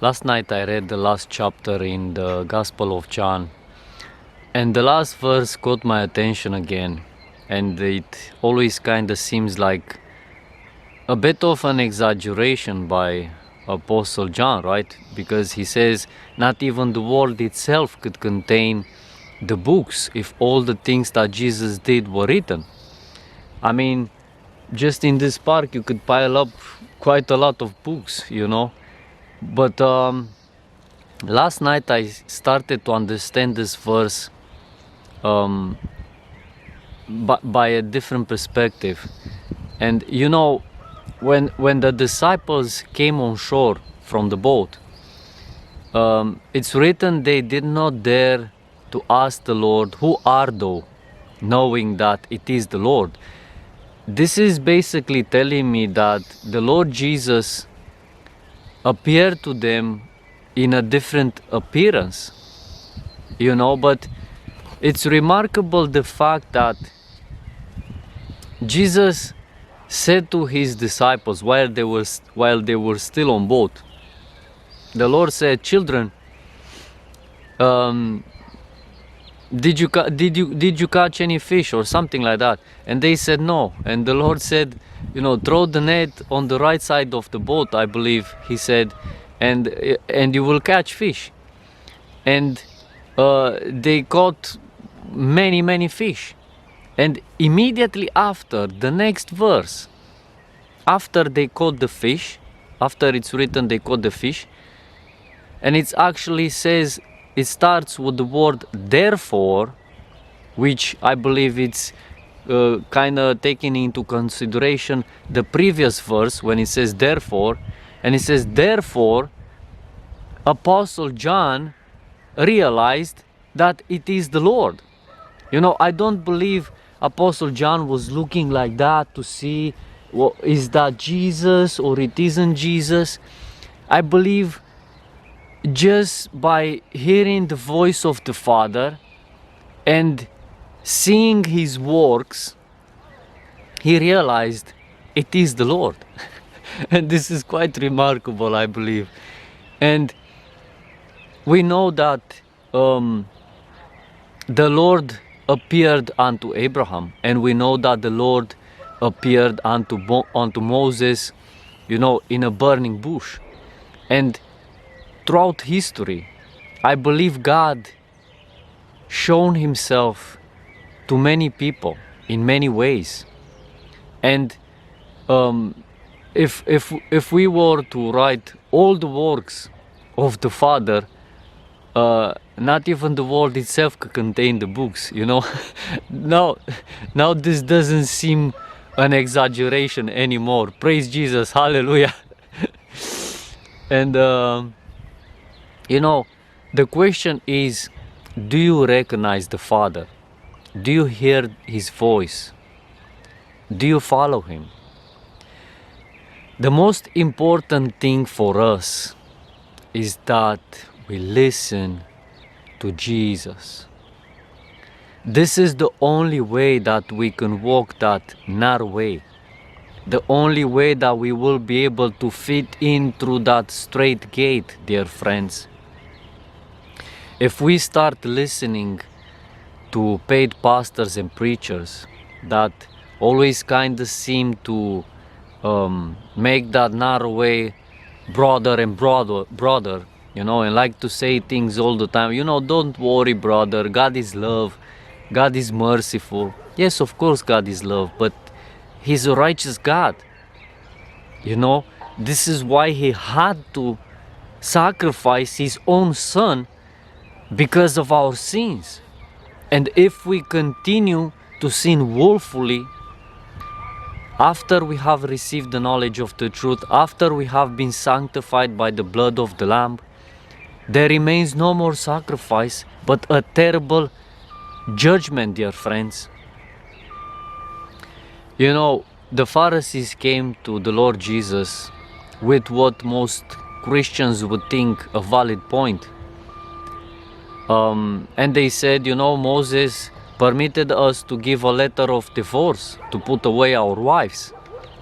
Last night I read the last chapter in the Gospel of John, and the last verse caught my attention again, and it always kind of seems like a bit of an exaggeration by Apostle John, right? Because he says not even the world itself could contain the books if all the things that Jesus did were written. I mean, just in this park you could pile up quite a lot of books, you know. But last night I started to understand this verse by a different perspective. And you know, when the disciples came on shore from the boat, it's written they did not dare to ask the Lord, "Who art thou?" knowing that it is the Lord. This is basically telling me that the Lord Jesus appeared to them in a different appearance, you know. But it's remarkable the fact that Jesus said to his disciples while they were still on boat, the Lord said, "Children, did you catch any fish?" or something like that. And they said no. And the Lord said, you know, "Throw the net on the right side of the boat," I believe he said, and you will catch fish. And they caught many fish. And immediately after, the next verse, after they caught the fish, after it's written they caught the fish, and it actually says, it starts with the word "therefore," which I believe it's kind of taking into consideration the previous verse when it says "therefore," and it says, "Therefore, Apostle John realized that it is the Lord." You know, I don't believe Apostle John was looking like that to see, well, is that Jesus or it isn't Jesus. I believe just by hearing the voice of the Father and seeing his works, he realized it is the Lord. And this is quite remarkable, I believe. And we know that the Lord appeared unto Abraham, and we know that the Lord appeared unto Moses, you know, in a burning bush. And throughout history, I believe God shown himself to many people in many ways. And if we were to write all the works of the Father, not even the world itself could contain the books, you know. now this doesn't seem an exaggeration anymore. Praise Jesus, hallelujah. And you know, the question is, do you recognize the Father? Do you hear his voice? Do you follow him? The most important thing for us is that we listen to Jesus. This is the only way that we can walk that narrow way. The only way that we will be able to fit in through that straight gate, dear friends. If we start listening to paid pastors and preachers that always kind of seem to make that narrow way broader and broader, you know, and like to say things all the time, you know, "Don't worry, brother, God is love, God is merciful." Yes, of course God is love, but he's a righteous God. You know, this is why he had to sacrifice his own son because of our sins. And if we continue to sin willfully, after we have received the knowledge of the truth, after we have been sanctified by the blood of the Lamb, there remains no more sacrifice, but a terrible judgment, dear friends. You know, the Pharisees came to the Lord Jesus with what most Christians would think a valid point. And they said, you know, Moses permitted us to give a letter of divorce to put away our wives.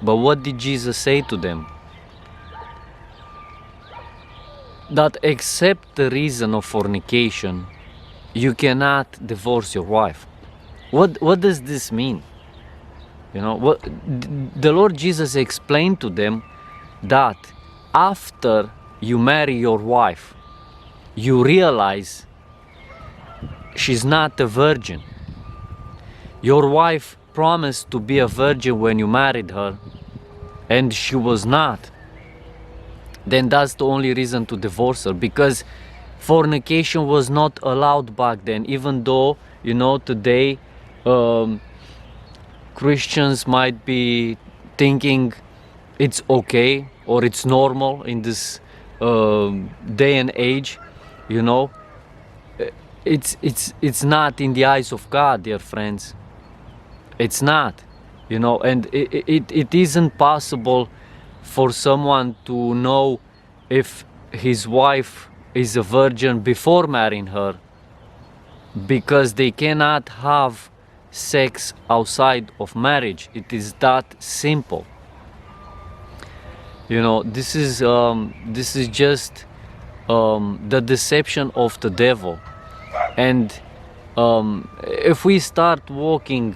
But what did Jesus say to them? that except the reason of fornication, you cannot divorce your wife. What does this mean? You know, what the Lord Jesus explained to them, that after you marry your wife, you realize she's not a virgin. Your wife promised to be a virgin when you married her, and she was not. Then that's the only reason to divorce her, because fornication was not allowed back then. Even though, you know, today Christians might be thinking it's okay or it's normal in this day and age, you know, it's not in the eyes of God, dear friends. It's not, you know, and it isn't possible for someone to know if his wife is a virgin before marrying her, because they cannot have sex outside of marriage. It is that simple. You know, this is just the deception of the devil. And if we start walking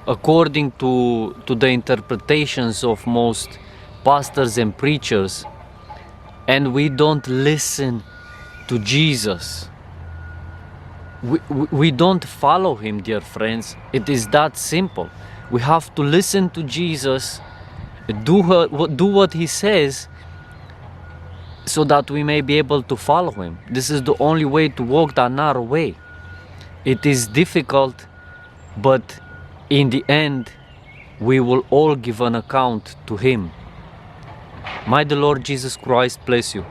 according to the interpretations of most pastors and preachers, and we don't listen to Jesus, we don't follow him, dear friends. It is that simple. We have to listen to Jesus, do what he says, so that we may be able to follow him. This is the only way to walk that narrow way. It is difficult, but in the end, we will all give an account to him. May the Lord Jesus Christ bless you.